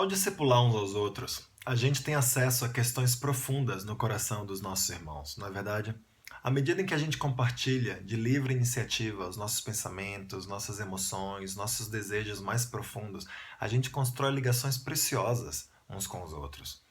Ao discipular uns aos outros, a gente tem acesso a questões profundas no coração dos nossos irmãos, não é verdade? À medida em que a gente compartilha de livre iniciativa os nossos pensamentos, nossas emoções, nossos desejos mais profundos, a gente constrói ligações preciosas uns com os outros.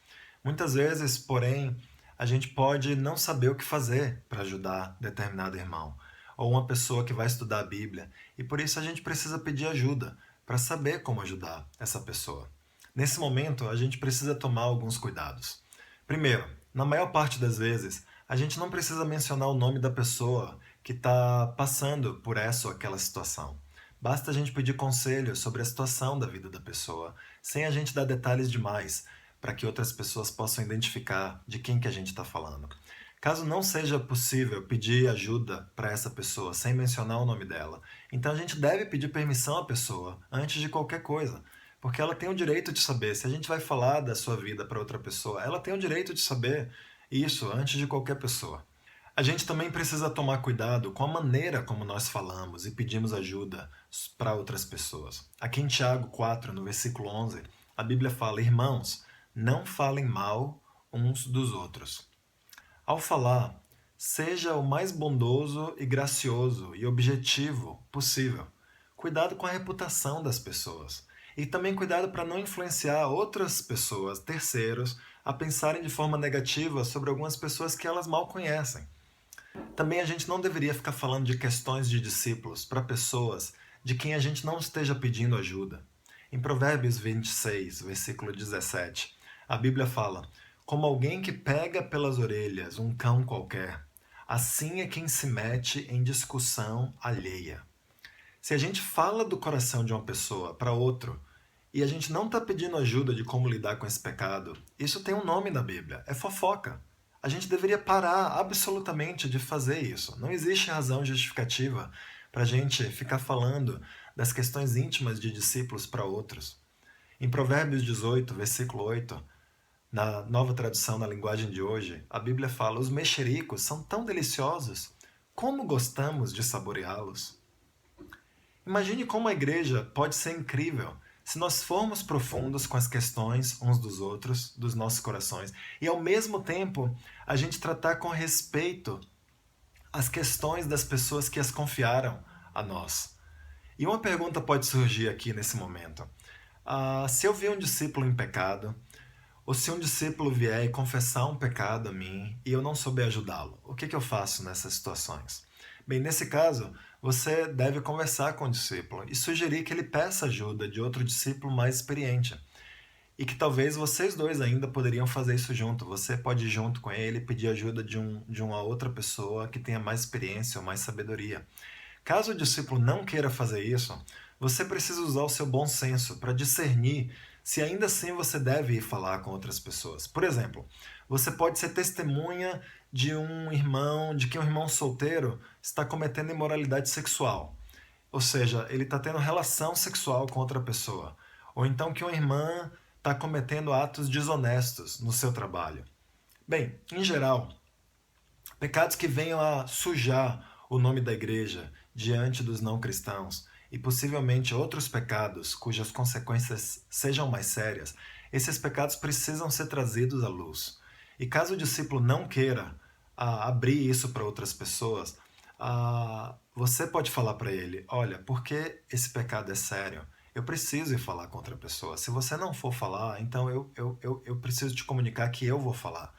Muitas vezes, porém, a gente pode não saber o que fazer para ajudar determinado irmão, ou uma pessoa que vai estudar a Bíblia, e por isso a gente precisa pedir ajuda para saber como ajudar essa pessoa. Nesse momento, a gente precisa tomar alguns cuidados. Primeiro, na maior parte das vezes, a gente não precisa mencionar o nome da pessoa que está passando por essa ou aquela situação. Basta a gente pedir conselho sobre a situação da vida da pessoa, sem a gente dar detalhes demais, para que outras pessoas possam identificar de quem que a gente está falando. Caso não seja possível pedir ajuda para essa pessoa sem mencionar o nome dela, então a gente deve pedir permissão à pessoa antes de qualquer coisa, porque ela tem o direito de saber. Se a gente vai falar da sua vida para outra pessoa, ela tem o direito de saber isso antes de qualquer pessoa. A gente também precisa tomar cuidado com a maneira como nós falamos e pedimos ajuda para outras pessoas. Aqui em Tiago 4, no versículo 11, a Bíblia fala: Irmãos, não falem mal uns dos outros. Ao falar, seja o mais bondoso e gracioso e objetivo possível. Cuidado com a reputação das pessoas. E também cuidado para não influenciar outras pessoas, terceiros, a pensarem de forma negativa sobre algumas pessoas que elas mal conhecem. Também a gente não deveria ficar falando de questões de discípulos para pessoas de quem a gente não esteja pedindo ajuda. Em Provérbios 26, versículo 17, a Bíblia fala: Como alguém que pega pelas orelhas um cão qualquer, assim é quem se mete em discussão alheia. Se a gente fala do coração de uma pessoa para outro e a gente não está pedindo ajuda de como lidar com esse pecado, isso tem um nome na Bíblia: é fofoca. A gente deveria parar absolutamente de fazer isso. Não existe razão justificativa para a gente ficar falando das questões íntimas de discípulos para outros. Em Provérbios 18, versículo 8, na nova tradução na linguagem de hoje, a Bíblia fala: Os mexericos são tão deliciosos, como gostamos de saboreá-los. Imagine como a igreja pode ser incrível se nós formos profundos com as questões uns dos outros, dos nossos corações, e ao mesmo tempo a gente tratar com respeito as questões das pessoas que as confiaram a nós. E uma pergunta pode surgir aqui nesse momento. Se eu ver um discípulo em pecado, ou se um discípulo vier e confessar um pecado a mim e eu não souber ajudá-lo, o que eu faço nessas situações? Bem, nesse caso, você deve conversar com o discípulo e sugerir que ele peça ajuda de outro discípulo mais experiente. E que talvez vocês dois ainda poderiam fazer isso junto. Você pode ir junto com ele e pedir ajuda de uma outra pessoa que tenha mais experiência ou mais sabedoria. Caso o discípulo não queira fazer isso, você precisa usar o seu bom senso para discernir se ainda assim você deve ir falar com outras pessoas. Por exemplo, você pode ser testemunha de que um irmão solteiro está cometendo imoralidade sexual. Ou seja, ele está tendo relação sexual com outra pessoa. Ou então que uma irmã está cometendo atos desonestos no seu trabalho. Bem, em geral, pecados que venham a sujar o nome da igreja diante dos não cristãos e possivelmente outros pecados cujas consequências sejam mais sérias, esses pecados precisam ser trazidos à luz. E caso o discípulo não queira abrir isso para outras pessoas, você pode falar para ele: olha, porque esse pecado é sério, eu preciso ir falar com outra pessoa. Se você não for falar, então eu preciso te comunicar que eu vou falar.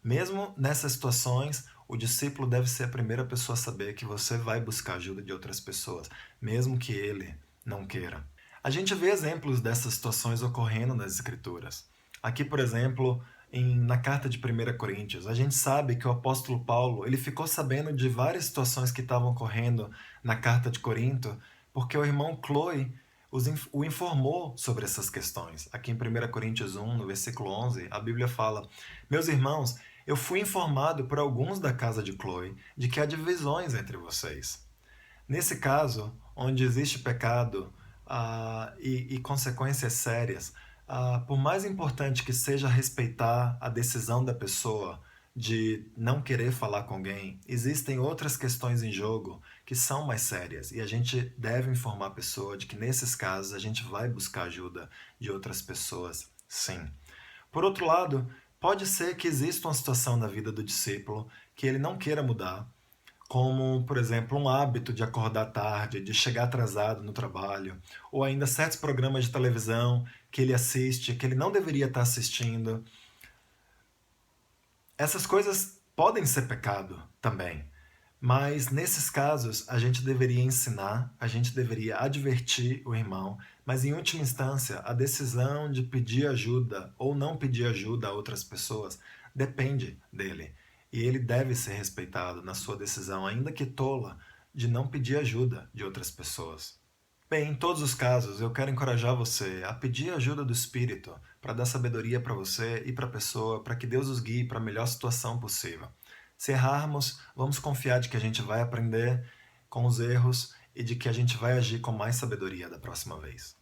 Mesmo nessas situações, o discípulo deve ser a primeira pessoa a saber que você vai buscar ajuda de outras pessoas, mesmo que ele não queira. A gente vê exemplos dessas situações ocorrendo nas Escrituras. Aqui, por exemplo, na carta de 1 Coríntios, a gente sabe que o apóstolo Paulo ele ficou sabendo de várias situações que estavam ocorrendo na carta de Corinto, porque o irmão Chloe o informou sobre essas questões. Aqui em 1 Coríntios 1, no versículo 11, a Bíblia fala: Meus irmãos, eu fui informado por alguns da casa de Chloe de que há divisões entre vocês. Nesse caso, onde existe pecado e consequências sérias, por mais importante que seja respeitar a decisão da pessoa de não querer falar com alguém, existem outras questões em jogo que são mais sérias e a gente deve informar a pessoa de que nesses casos a gente vai buscar ajuda de outras pessoas, sim. Por outro lado, pode ser que exista uma situação na vida do discípulo que ele não queira mudar, como, por exemplo, um hábito de acordar tarde, de chegar atrasado no trabalho, ou ainda certos programas de televisão que ele assiste, que ele não deveria estar assistindo. Essas coisas podem ser pecado também, mas nesses casos a gente deveria ensinar, a gente deveria advertir o irmão, mas em última instância a decisão de pedir ajuda ou não pedir ajuda a outras pessoas depende dele. E ele deve ser respeitado na sua decisão, ainda que tola, de não pedir ajuda de outras pessoas. Bem, em todos os casos, eu quero encorajar você a pedir a ajuda do Espírito para dar sabedoria para você e para a pessoa, para que Deus os guie para a melhor situação possível. Se errarmos, vamos confiar de que a gente vai aprender com os erros e de que a gente vai agir com mais sabedoria da próxima vez.